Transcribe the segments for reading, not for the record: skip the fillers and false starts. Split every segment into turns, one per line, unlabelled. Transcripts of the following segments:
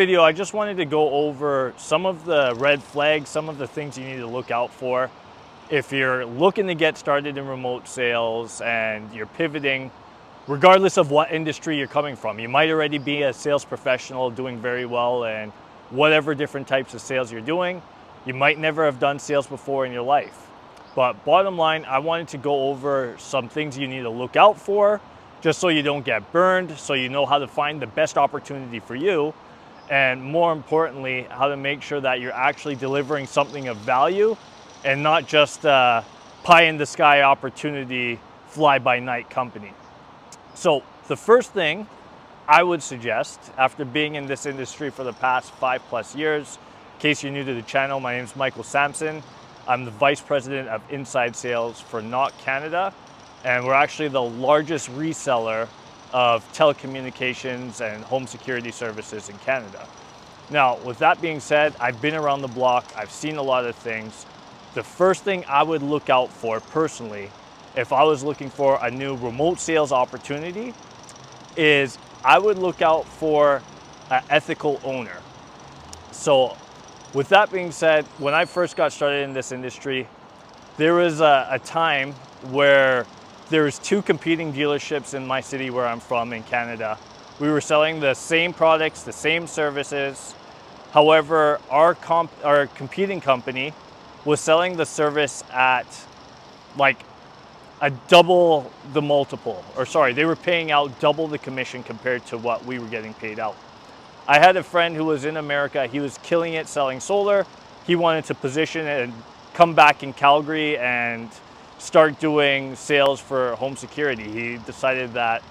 Video, I just wanted to go over some of the red flags, some of the things you need to look out for if you're looking to get started in remote sales and you're pivoting, regardless of what industry you're coming from. You might already be a sales professional doing very well and whatever different types of sales you're doing. You might never have done sales before in your life. But bottom line, I wanted to go over some things you need to look out for just so you don't get burned, so you know how to find the best opportunity for you. And more importantly, how to make sure that you're actually delivering something of value and not just a pie in the sky opportunity, fly by night company. So the first thing I would suggest, after being in this industry for the past 5+ years, in case you're new to the channel, my name is Michael Sampson. I'm the Vice President of Inside Sales for Not Canada, and we're actually the largest reseller of telecommunications and home security services in Canada. Now, with that being said, I've been around the block, I've seen a lot of things. The first thing I would look out for personally, if I was looking for a new remote sales opportunity, is I would look out for an ethical owner. So with that being said, when I first got started in this industry, there was a time where there was 2 competing dealerships in my city where I'm from in Canada. We were selling the same products, the same services. However, our competing company was selling the service at like a double the multiple, or sorry, they were paying out double the commission compared to what we were getting paid out. I had a friend who was in America, he was killing it selling solar. He wanted to position it and come back in Calgary and start doing sales for home security. He decided that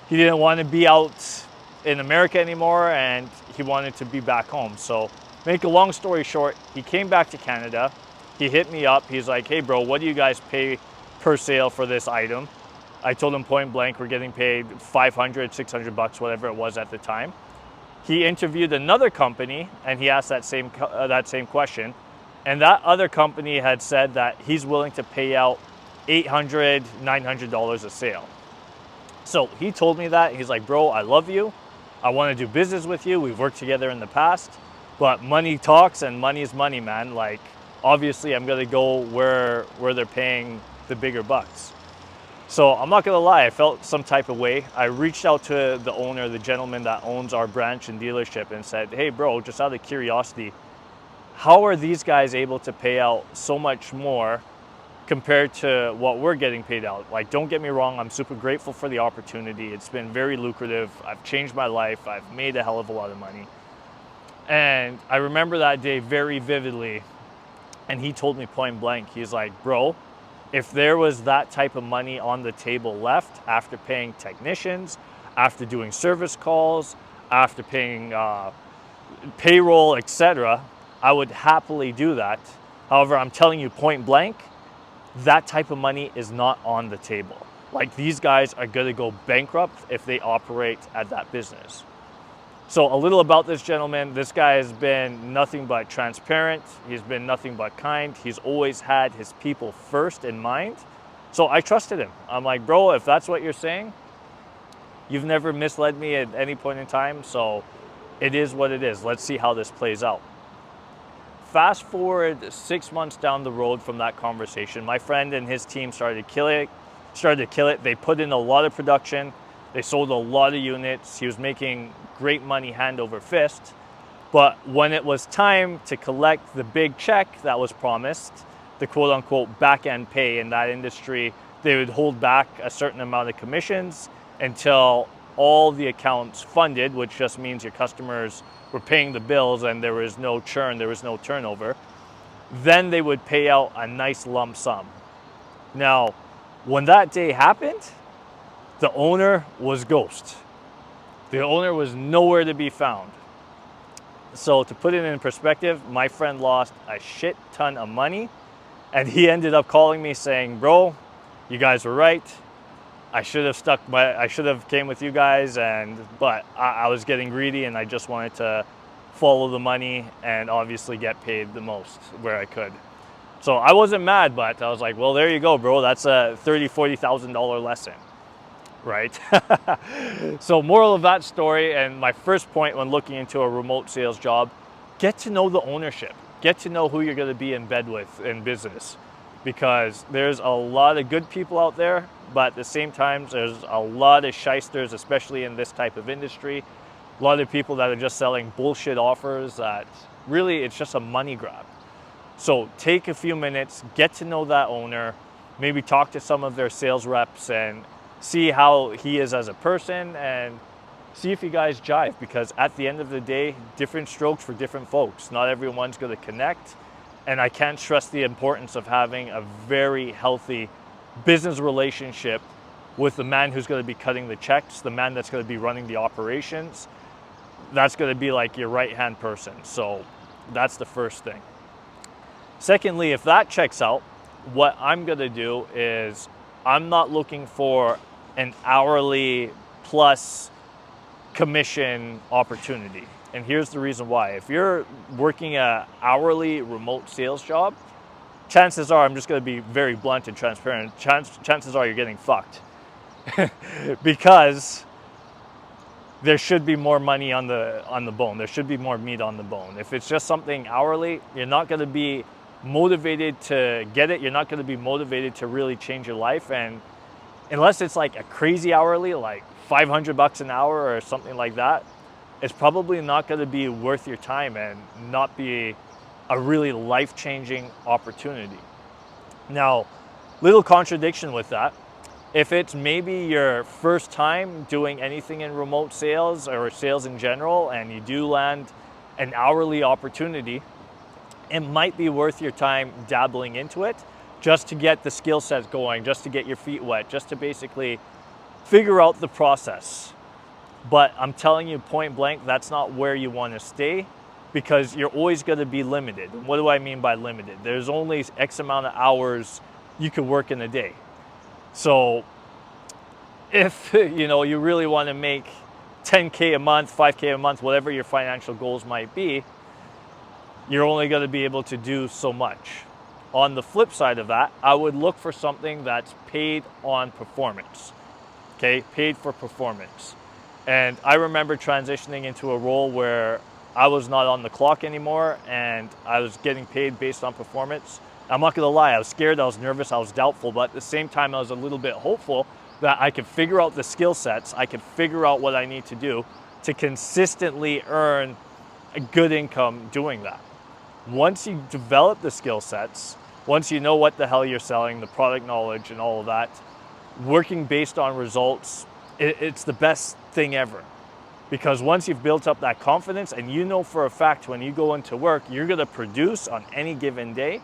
he didn't want to be out in America anymore and he wanted to be back home. So make a long story short, he came back to Canada. He hit me up. He's like, hey bro, what do you guys pay per sale for this item? I told him point blank, we're getting paid 500, 600 bucks, whatever it was at the time. He interviewed another company and he asked that same question. And that other company had said that he's willing to pay out $800, $900 a sale. So he told me that. He's like, bro, I love you. I want to do business with you. We've worked together in the past, but money talks and money is money, man. Like, obviously I'm going to go where they're paying the bigger bucks. So I'm not going to lie, I felt some type of way. I reached out to the owner, the gentleman that owns our branch and dealership, and said, hey bro, just out of curiosity, how are these guys able to pay out so much more compared to what we're getting paid out? Like, don't get me wrong, I'm super grateful for the opportunity. It's been very lucrative. I've changed my life. I've made a hell of a lot of money. And I remember that day very vividly. And he told me point blank, he's like, bro, if there was that type of money on the table left after paying technicians, after doing service calls, after paying payroll, etc., I would happily do that. However, I'm telling you point blank, that type of money is not on the table. Like, these guys are going to go bankrupt if they operate at that business. So a little about this gentleman. This guy has been nothing but transparent. He's been nothing but kind. He's always had his people first in mind. So I trusted him. I'm like, bro, if that's what you're saying, you've never misled me at any point in time. So it is what it is. Let's see how this plays out. Fast forward 6 months down the road from that conversation, my friend and his team started to kill it. They put in a lot of production. They sold a lot of units. He was making great money hand over fist. But when it was time to collect the big check that was promised, the quote unquote back end pay in that industry, they would hold back a certain amount of commissions until all the accounts funded, which just means your customers were paying the bills and there was no churn, there was no turnover. Then they would pay out a nice lump sum. Now, when that day happened, the owner was ghost. The owner was nowhere to be found. So to put it in perspective, my friend lost a shit ton of money and he ended up calling me saying, bro, you guys were right. I should have came with you guys, but I was getting greedy and I just wanted to follow the money and obviously get paid the most where I could. So I wasn't mad, but I was like, well, there you go, bro. That's a $30,000, $40,000 lesson. right? So moral of that story, and my first point when looking into a remote sales job, get to know the ownership. Get to know who you're going to be in bed with in business, because there's a lot of good people out there, but at the same time, there's a lot of shysters, especially in this type of industry. A lot of people that are just selling bullshit offers that really it's just a money grab. So take a few minutes, get to know that owner, maybe talk to some of their sales reps and see how he is as a person and see if you guys jive, because at the end of the day, different strokes for different folks. Not everyone's going to connect. And I can't stress the importance of having a very healthy business relationship with the man who's going to be cutting the checks, the man that's going to be running the operations. That's going to be like your right-hand person. So that's the first thing. Secondly, if that checks out, what I'm going to do is I'm not looking for an hourly plus commission opportunity. And here's the reason why. If you're working an hourly remote sales job, chances are, I'm just going to be very blunt and transparent, chances are you're getting fucked. Because there should be more money on the bone. There should be more meat on the bone. If it's just something hourly, you're not going to be motivated to get it. You're not going to be motivated to really change your life. And unless it's like a crazy hourly, like $500 an hour or something like that, it's probably not going to be worth your time and not be a really life-changing opportunity. Now, little contradiction with that. If it's maybe your first time doing anything in remote sales or sales in general, and you do land an hourly opportunity, it might be worth your time dabbling into it just to get the skill set going, just to get your feet wet, just to basically figure out the process. But I'm telling you point blank, that's not where you want to stay, because you're always going to be limited. What do I mean by limited? There's only X amount of hours you could work in a day. So if you really want to make 10K a month, 5K a month, whatever your financial goals might be, you're only going to be able to do so much. On the flip side of that, I would look for something that's paid on performance. Okay, paid for performance. And I remember transitioning into a role where I was not on the clock anymore and I was getting paid based on performance. I'm not gonna lie, I was scared, I was nervous, I was doubtful, but at the same time I was a little bit hopeful that I could figure out the skill sets, I could figure out what I need to do to consistently earn a good income doing that. Once you develop the skill sets, once you know what the hell you're selling, the product knowledge and all of that, working based on results, it's the best thing ever. Because once you've built up that confidence and you know for a fact when you go into work, you're gonna produce on any given day,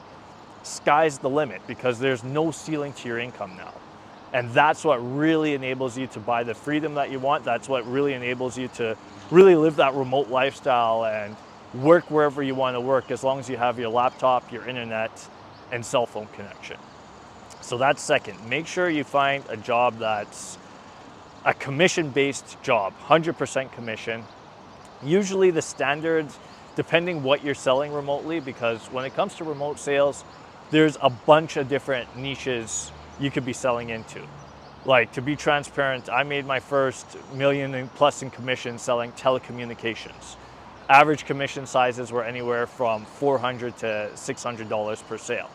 sky's the limit, because there's no ceiling to your income now. And that's what really enables you to buy the freedom that you want. That's what really enables you to really live that remote lifestyle and work wherever you want to work, as long as you have your laptop, your internet, and cell phone connection. So that's second. Make sure you find a job that's a commission-based job, 100% commission. Usually the standards, depending what you're selling remotely, because when it comes to remote sales, there's a bunch of different niches you could be selling into. Like, to be transparent, I made my first $1 million plus in commission selling telecommunications. Average commission sizes were anywhere from $400 to $600 per sale,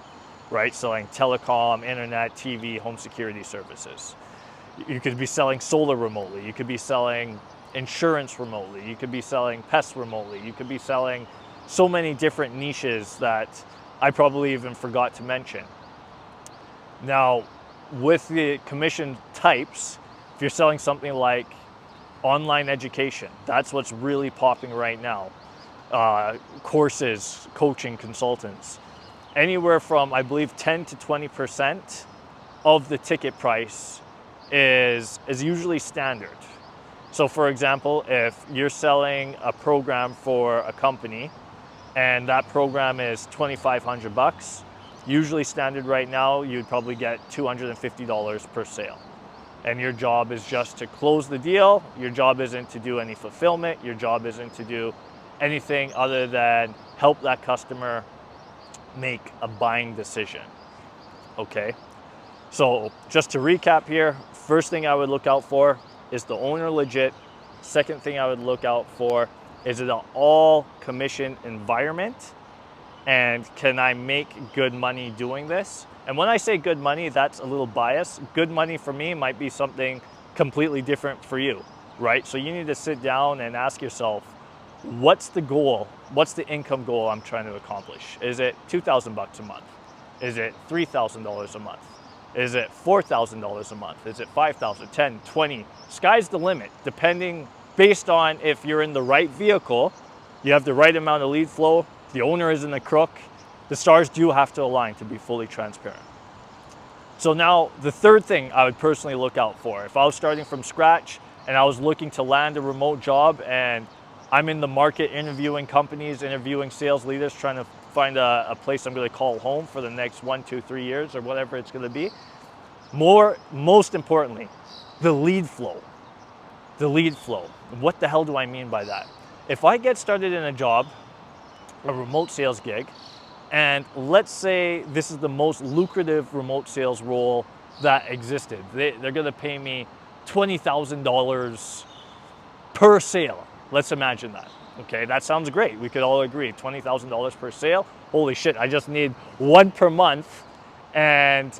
right? Selling telecom, internet, TV, home security services. You could be selling solar remotely. You could be selling insurance remotely. You could be selling pests remotely. You could be selling so many different niches that I probably even forgot to mention. Now, with the commission types, if you're selling something like online education, that's what's really popping right now. Courses, coaching, consultants. Anywhere from, I believe, 10 to 20% of the ticket price is usually standard. So for example, if you're selling a program for a company and that program is $2,500, usually standard right now, you'd probably get $250 per sale. And your job is just to close the deal. Your job isn't to do any fulfillment. Your job isn't to do anything other than help that customer make a buying decision, okay? So just to recap here, first thing I would look out for is the owner legit. Second thing I would look out for is it an all commission environment, and can I make good money doing this? And when I say good money, that's a little biased. Good money for me might be something completely different for you, right? So you need to sit down and ask yourself, what's the goal? What's the income goal I'm trying to accomplish? Is it $2,000 a month? Is it $3,000 a month? Is it $4,000 a month? Is it 5,000, 10, 20? Sky's the limit, depending based on if you're in the right vehicle, you have the right amount of lead flow, the owner isn't a crook. The stars do have to align to be fully transparent. So now the third thing I would personally look out for, if I was starting from scratch and I was looking to land a remote job and I'm in the market interviewing companies, interviewing sales leaders, trying to find a place I'm going to call home for the next 1, 2, 3 years or whatever it's going to be. Most importantly, the lead flow. The lead flow. What the hell do I mean by that? If I get started in a job, a remote sales gig, and let's say this is the most lucrative remote sales role that existed. They're going to pay me $20,000 per sale. Let's imagine that. Okay, that sounds great. We could all agree, $20,000 per sale. Holy shit, I just need one per month and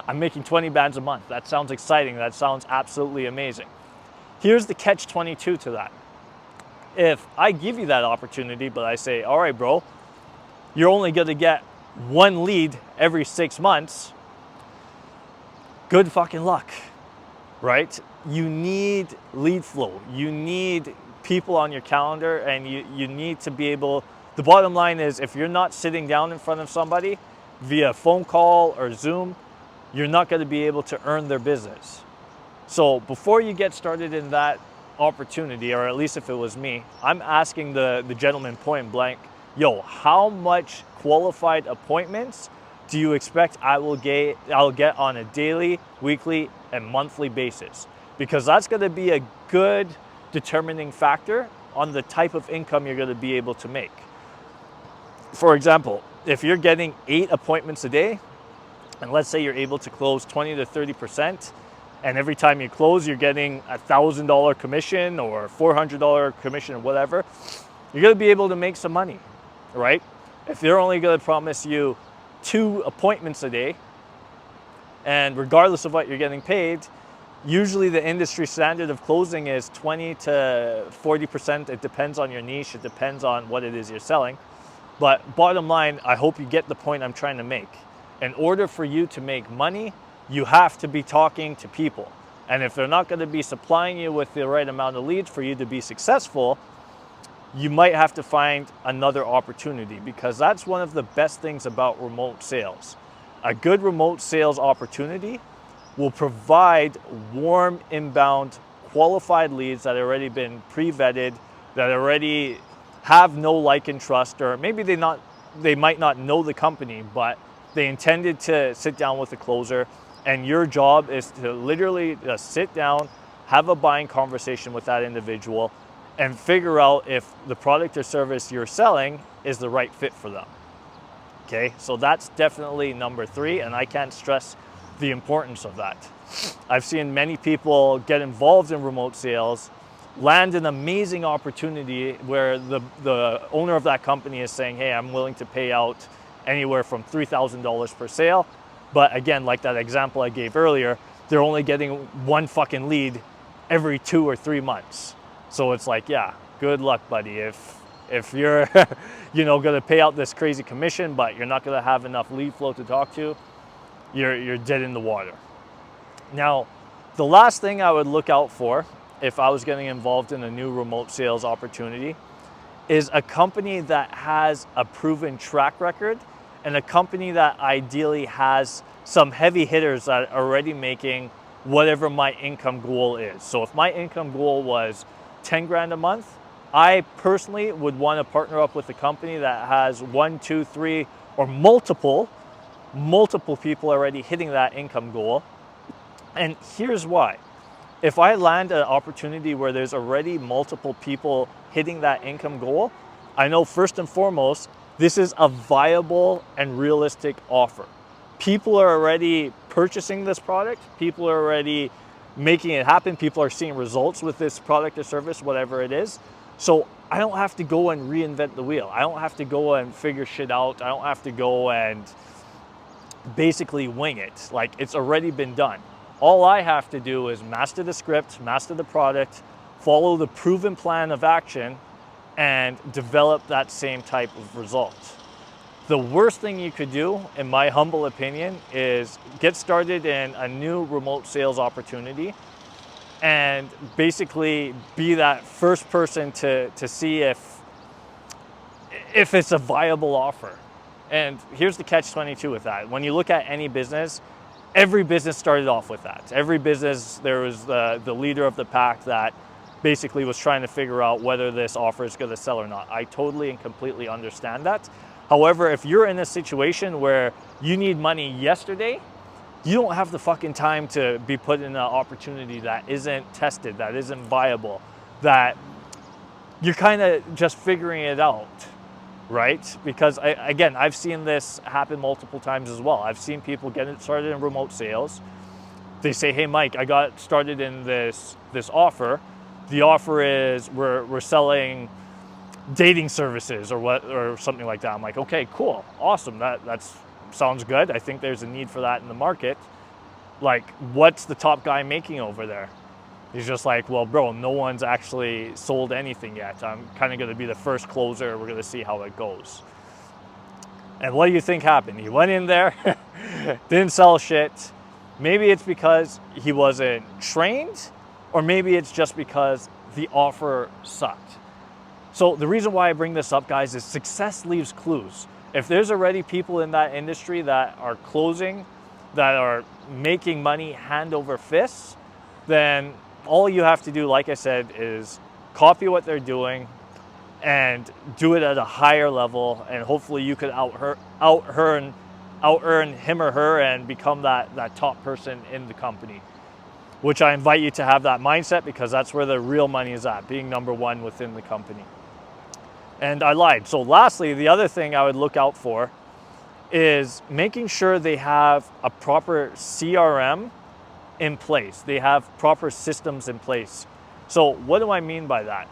I'm making 20 bands a month. That sounds exciting. That sounds absolutely amazing. Here's the catch-22 to that. If I give you that opportunity, but I say, all right, bro, you're only going to get one lead every 6 months, good fucking luck, right? You need lead flow. You need people on your calendar, and you need to be able, the bottom line is, if you're not sitting down in front of somebody via phone call or Zoom, you're not going to be able to earn their business. So before you get started in that opportunity, or at least if it was me, I'm asking the gentleman point blank, yo, how much qualified appointments do you expect I'll get on a daily, weekly, and monthly basis? Because that's going to be a good determining factor on the type of income you're going to be able to make. For example, if you're getting 8 appointments a day, and let's say you're able to close 20 to 30%, and every time you close, you're getting $1,000 commission or $400 commission or whatever, you're going to be able to make some money, right? If they're only going to promise you 2 appointments a day, and regardless of what you're getting paid, usually the industry standard of closing is 20 to 40%. It depends on your niche. It depends on what it is you're selling. But bottom line, I hope you get the point I'm trying to make. In order for you to make money, you have to be talking to people. And if they're not going to be supplying you with the right amount of leads for you to be successful, you might have to find another opportunity, because that's one of the best things about remote sales. A good remote sales opportunity will provide warm, inbound, qualified leads that have already been pre-vetted, that already have no like and trust, or maybe they might not know the company, but they intended to sit down with the closer, and your job is to literally just sit down, have a buying conversation with that individual, and figure out if the product or service you're selling is the right fit for them. Okay, so that's definitely number 3, and I can't stress the importance of that. I've seen many people get involved in remote sales, land an amazing opportunity where the owner of that company is saying, hey, I'm willing to pay out anywhere from $3,000 per sale. But again, like that example I gave earlier, they're only getting one fucking lead every 2 or 3 months. So it's like, yeah, good luck, buddy. If you're going to pay out this crazy commission, but you're not going to have enough lead flow to talk to, you're dead in the water. Now, the last thing I would look out for if I was getting involved in a new remote sales opportunity is a company that has a proven track record, and a company that ideally has some heavy hitters that are already making whatever my income goal is. So if my income goal was 10 grand a month, I personally would want to partner up with a company that has 1, 2, 3, or multiple people already hitting that income goal. And here's why. If I land an opportunity where there's already multiple people hitting that income goal, I know first and foremost, this is a viable and realistic offer. People are already purchasing this product. People are already making it happen. People are seeing results with this product or service, whatever it is. So I don't have to go and reinvent the wheel. I don't have to go and figure shit out. I don't have to go and basically wing it. Like, it's already been done. All I have to do is master the script, master the product, follow the proven plan of action, and develop that same type of result. The worst thing you could do, in my humble opinion, is get started in a new remote sales opportunity and basically be that first person to see if it's a viable offer. And here's the catch-22 with that. When you look at any business, every business started off with that. Every business, there was the leader of the pack that basically was trying to figure out whether this offer is going to sell or not. I totally and completely understand that. However, if you're in a situation where you need money yesterday, you don't have the fucking time to be put in an opportunity that isn't tested, that isn't viable, that you're kind of just figuring it out, right? Because again, I've seen this happen multiple times as well. I've seen people get started in remote sales. They say, hey, Mike, I got started in this offer. The offer is we're selling dating services or something like that. I'm like, okay, cool, awesome. That's sounds good. I think there's a need for that in the market. Like, what's the top guy making over there? He's just like, well, bro, no one's actually sold anything yet. I'm kind of going to be the first closer. We're going to see how it goes. And what do you think happened? He went in there, didn't sell shit. Maybe it's because he wasn't trained, or maybe it's just because the offer sucked. So the reason why I bring this up, guys, is success leaves clues. If there's already people in that industry that are closing, that are making money hand over fist, then all you have to do, like I said, is copy what they're doing and do it at a higher level, and hopefully you could out-earn him or her and become that top person in the company. Which I invite you to have that mindset, because that's where the real money is at, being number one within the company. And I lied. So lastly, the other thing I would look out for is making sure they have a proper CRM in place. They have proper systems in place. So what do I mean by that?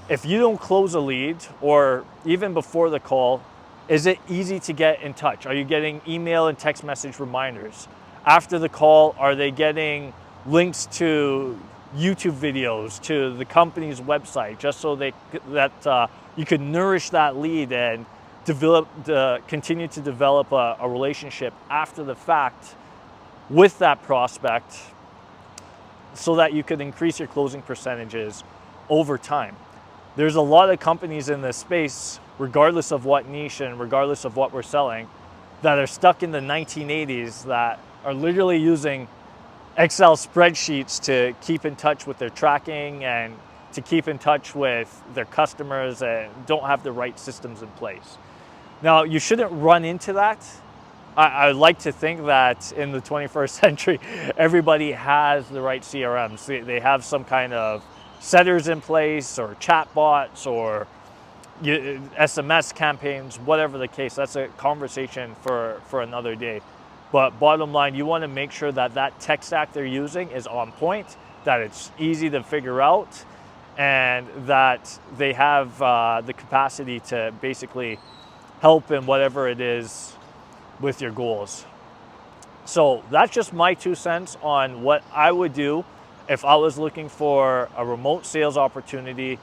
If you don't close a lead, or even before the call, is it easy to get in touch? Are you getting email and text message reminders? After the call, are they getting links to YouTube videos, to the company's website, just so that you can nourish that lead and continue to develop a relationship after the fact with that prospect, so that you could increase your closing percentages over time. There's a lot of companies in this space, regardless of what niche and regardless of what we're selling, that are stuck in the 1980s, that are literally using Excel spreadsheets to keep in touch with their tracking and to keep in touch with their customers, and don't have the right systems in place. Now, you shouldn't run into that. I like to think that in the 21st century, everybody has the right CRMs. They have some kind of setters in place, or chat bots, or SMS campaigns, whatever the case. That's a conversation for another day. But bottom line, you want to make sure that that tech stack they're using is on point, that it's easy to figure out, and that they have the capacity to basically help in whatever it is with your goals. So that's just my 2 cents on what I would do if I was looking for a remote sales opportunity,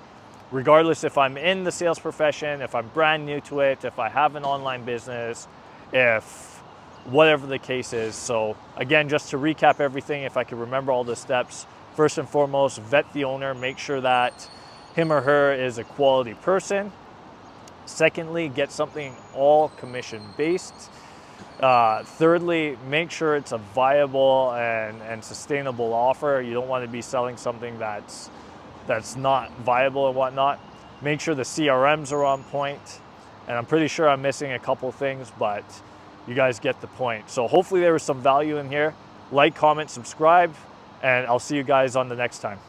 regardless if I'm in the sales profession, if I'm brand new to it, if I have an online business, if whatever the case is. So again, just to recap everything, if I could remember all the steps, first and foremost, vet the owner, make sure that him or her is a quality person. Secondly, get something all commission based. Thirdly, make sure it's a viable and sustainable offer. You don't want to be selling something that's not viable and whatnot. Make sure the CRMs are on point. And I'm pretty sure I'm missing a couple things, but you guys get the point. So hopefully there was some value in here. Like, comment, subscribe, and I'll see you guys on the next time.